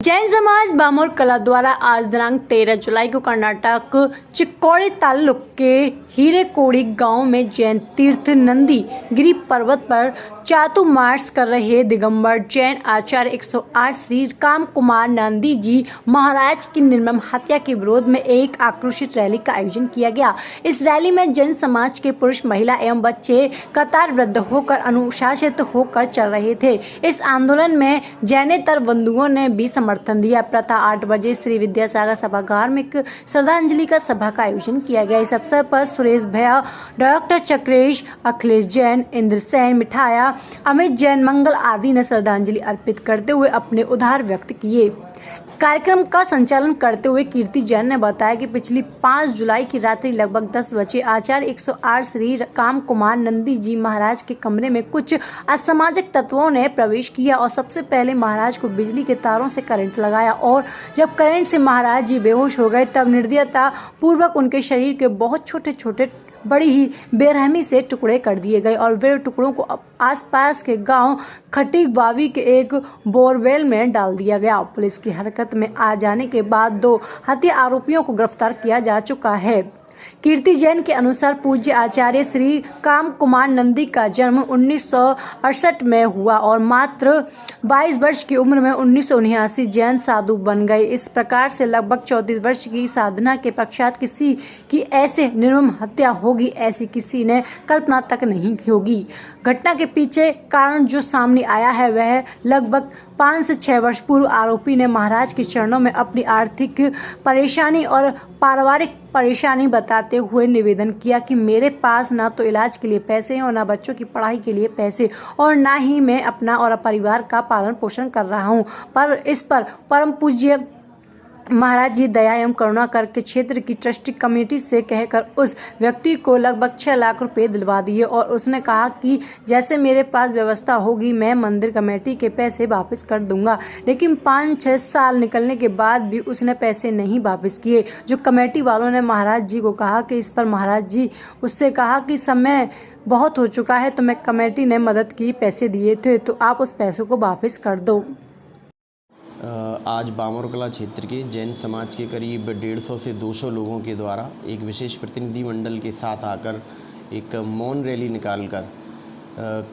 जैन समाज बामोर कला द्वारा आज दिनांक 13 जुलाई को कर्नाटक चिक्कोड़ी ताल्लुक के हीरेकोड़ी गांव में जैन तीर्थ नंदी गिरी पर्वत पर चातुर्मास कर रहे दिगंबर जैन आचार्य 108 श्री काम कुमार नंदी जी महाराज की निर्मम हत्या के विरोध में एक आक्रोशित रैली का आयोजन किया गया। इस रैली में जैन समाज के पुरुष, महिला एवं बच्चे कतारबद्ध होकर अनुशासित होकर चल रहे थे। इस आंदोलन में जैनेतर बंधुओं ने भी समर्थन दिया। प्रातः 8 बजे श्री विद्यासागर सभागार में एक श्रद्धांजलि का सभा का आयोजन किया गया। इस अवसर पर सुरेश भैया, डॉक्टर चक्रेश, अखिलेश जैन, इंद्र सेन, मिठाया, अमित जैन, मंगल आदि ने श्रद्धांजलि अर्पित करते हुए अपने उद्गार व्यक्त किए। कार्यक्रम का संचालन करते हुए कीर्ति जैन ने बताया कि पिछली 5 जुलाई की रात्रि लगभग 10 बजे आचार्य 108 श्री काम कुमार नंदी जी महाराज के कमरे में कुछ असामाजिक तत्वों ने प्रवेश किया और सबसे पहले महाराज को बिजली के तारों से करंट लगाया और जब करंट से महाराज जी बेहोश हो गए तब निर्दयता पूर्वक उनके शरीर के बहुत छोटे छोटे बड़ी ही बेरहमी से टुकड़े कर दिए गए और वे टुकड़ों को आसपास के गांव खटीबावी के एक बोरवेल में डाल दिया गया। पुलिस की हरकत में आ जाने के बाद 2 हत्या आरोपियों को गिरफ्तार किया जा चुका है। कीर्ति जैन के अनुसार पूज्य आचार्य श्री काम कुमार नंदी का जन्म 1968 में हुआ और मात्र 22 वर्ष की उम्र में 1979 जैन साधु बन गए। इस प्रकार से लगभग 34 वर्ष की साधना के पश्चात किसी की ऐसे निर्मम हत्या होगी, ऐसी किसी ने कल्पना तक नहीं होगी। घटना के पीछे कारण जो सामने आया है वह लगभग 5 से 6 वर्ष पूर्व आरोपी ने महाराज के चरणों में अपनी आर्थिक परेशानी और पारिवारिक परेशानी बताते हुए निवेदन किया कि मेरे पास ना तो इलाज के लिए पैसे हैं और ना बच्चों की पढ़ाई के लिए पैसे और ना ही मैं अपना और परिवार का पालन पोषण कर रहा हूं। पर इस पर परम पूज्य महाराज जी दया एवं करुणा करके क्षेत्र की ट्रस्टी कमेटी से कहकर उस व्यक्ति को लगभग 6 लाख रुपए दिलवा दिए और उसने कहा कि जैसे मेरे पास व्यवस्था होगी मैं मंदिर कमेटी के पैसे वापस कर दूंगा। लेकिन 5-6 साल निकलने के बाद भी उसने पैसे नहीं वापस किए। जो कमेटी वालों ने महाराज जी को कहा कि इस पर महाराज जी उससे कहा कि समय बहुत हो चुका है, तो मैं कमेटी ने मदद की, पैसे दिए थे तो आप उस पैसों को वापस कर दो। आज बामोर कला क्षेत्र के जैन समाज के करीब 150 से 200 लोगों के द्वारा एक विशेष प्रतिनिधि मंडल के साथ आकर एक मौन रैली निकालकर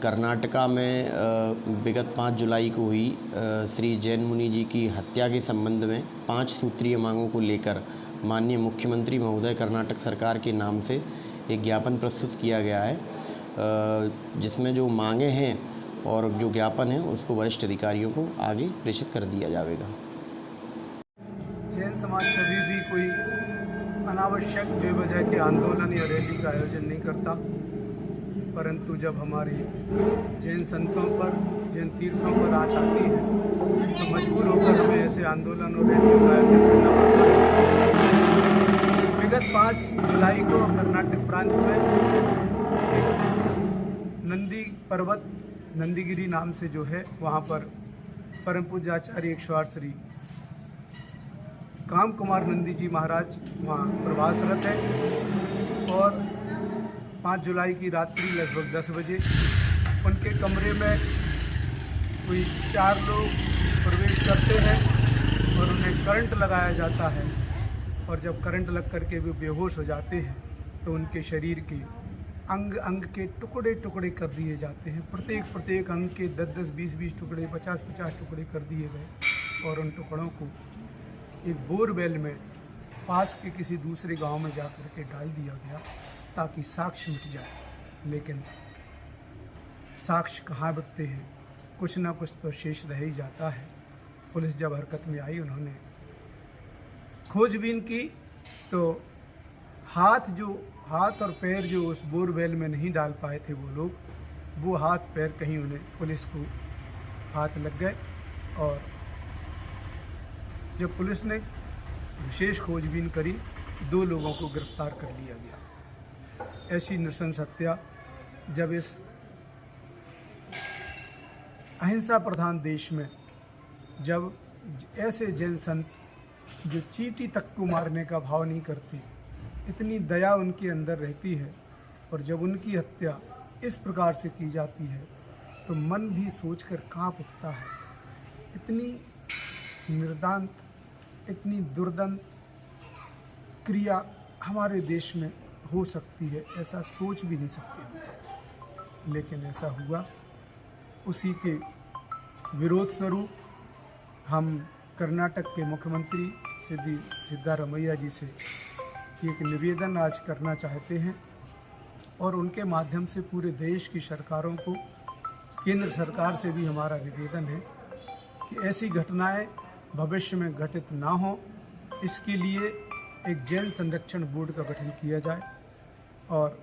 कर्नाटका में विगत 5 जुलाई को हुई श्री जैन मुनि जी की हत्या के संबंध में 5 सूत्रीय मांगों को लेकर माननीय मुख्यमंत्री महोदय कर्नाटक सरकार के नाम से एक ज्ञापन प्रस्तुत किया गया है, जिसमें जो मांगे हैं और जो ज्ञापन है उसको वरिष्ठ अधिकारियों को आगे प्रेषित कर दिया जाएगा। जैन समाज कभी भी कोई अनावश्यक बेवजह के आंदोलन या रैली का आयोजन नहीं करता, परंतु जब हमारे जैन संतों पर, जैन तीर्थों पर आँच आती है तो मजबूर होकर हमें ऐसे आंदोलन और रैलियों का आयोजन करना पड़ता है। विगत 5 जुलाई को कर्नाटक प्रांत में नंदी पर्वत नंदीगिरी नाम से जो है वहाँ पर परम पूज्य आचार्य 108 श्री काम कुमार नंदी जी महाराज वहाँ प्रवासरत है और 5 जुलाई की रात्रि लगभग 10 बजे उनके कमरे में कोई 4 लोग प्रवेश करते हैं और उन्हें करंट लगाया जाता है और जब करंट लग करके वे बेहोश हो जाते हैं तो उनके शरीर के अंग अंग के टुकड़े टुकड़े कर दिए जाते हैं। प्रत्येक अंग के 10-10, 20-20 टुकड़े, 50-50 टुकड़े कर दिए गए और उन टुकड़ों को एक बोरवेल में पास के किसी दूसरे गांव में जा कर के डाल दिया गया ताकि साक्ष्य मिट जाए। लेकिन साक्ष्य कहाँ बचते हैं, कुछ ना कुछ तो शेष रह ही जाता है। पुलिस जब हरकत में आई, उन्होंने खोजबीन की तो हाथ और पैर जो उस बोरवेल में नहीं डाल पाए थे वो लोग, वो हाथ पैर कहीं उन्हें पुलिस को हाथ लग गए और जब पुलिस ने विशेष खोजबीन करी 2 लोगों को गिरफ्तार कर लिया गया। ऐसी नृशंस हत्या जब इस अहिंसा प्रधान देश में जब ऐसे जैन संत जो चींटी तक को मारने का भाव नहीं करते, इतनी दया उनके अंदर रहती है और जब उनकी हत्या इस प्रकार से की जाती है तो मन भी सोचकर कांप उठता है। इतनी निर्दांत, इतनी दुर्दंत क्रिया हमारे देश में हो सकती है, ऐसा सोच भी नहीं सकते, लेकिन ऐसा हुआ। उसी के विरोध स्वरूप हम कर्नाटक के मुख्यमंत्री श्री सिद्धारमैया जी से एक निवेदन आज करना चाहते हैं और उनके माध्यम से पूरे देश की सरकारों को, केंद्र सरकार से भी हमारा निवेदन है कि ऐसी घटनाएं भविष्य में घटित ना हो, इसके लिए एक जैन संरक्षण बोर्ड का गठन किया जाए और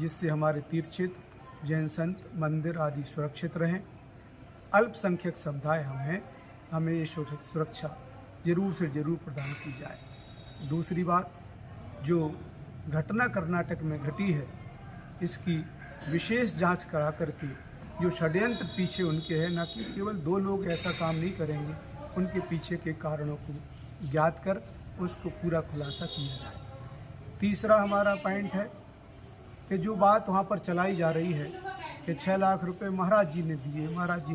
जिससे हमारे तीर्थ क्षेत्र, जैन संत, मंदिर आदि सुरक्षित रहें। अल्पसंख्यक समुदाय हमें ये सुरक्षा जरूर से जरूर प्रदान की जाए। दूसरी बात, जो घटना कर्नाटक में घटी है, इसकी विशेष जांच करा करके जो षड्यंत्र पीछे उनके हैं, ना कि केवल 2 लोग ऐसा काम नहीं करेंगे, उनके पीछे के कारणों को ज्ञात कर उसको पूरा खुलासा किया जाए। तीसरा हमारा पॉइंट है कि जो बात वहाँ पर चलाई जा रही है कि 6 लाख रुपए महाराज जी ने दिए, महाराज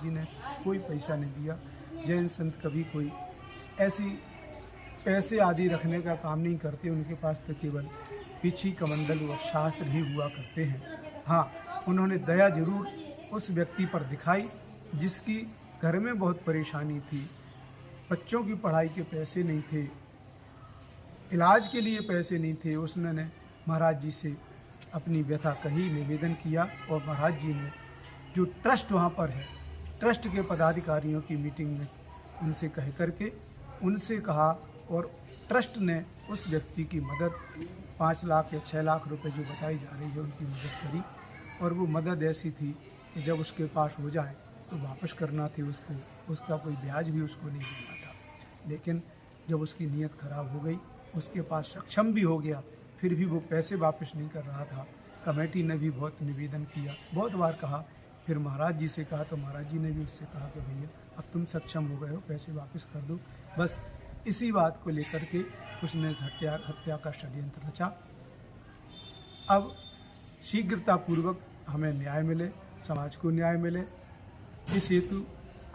जी ने कोई पैसा नहीं दिया। जैन संत कभी कोई ऐसी पैसे आदि रखने का काम नहीं करते, उनके पास तो केवल पीछी कमंडल व शास्त्र ही हुआ करते हैं। हाँ, उन्होंने दया जरूर उस व्यक्ति पर दिखाई जिसकी घर में बहुत परेशानी थी, बच्चों की पढ़ाई के पैसे नहीं थे, इलाज के लिए पैसे नहीं थे। उसने महाराज जी से अपनी व्यथा कही, निवेदन किया और महाराज जी ने जो ट्रस्ट वहाँ पर है, ट्रस्ट के पदाधिकारियों की मीटिंग में उनसे कह करके उनसे कहा और ट्रस्ट ने उस व्यक्ति की मदद 5 लाख या 6 लाख रुपए जो बताई जा रही है उनकी मदद करी। और वो मदद ऐसी थी कि जब उसके पास हो जाए तो वापस करना थी उसको, उसका कोई ब्याज भी उसको नहीं देना था। लेकिन जब उसकी नीयत खराब हो गई, उसके पास सक्षम भी हो गया, फिर भी वो पैसे वापस नहीं कर रहा था। कमेटी ने भी बहुत निवेदन किया, बहुत बार कहा, फिर महाराज जी से कहा तो महाराज जी ने भी उससे कहा कि भैया अब तुम सक्षम हो गए हो, पैसे वापस कर दो। बस इसी बात को लेकर के उसने हत्या का षड्यंत्र रचा। अब शीघ्रतापूर्वक हमें न्याय मिले, समाज को न्याय मिले, इस हेतु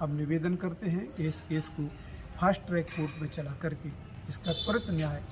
अब निवेदन करते हैं कि इस केस को फास्ट ट्रैक कोर्ट में चला करके इसका त्वरित न्याय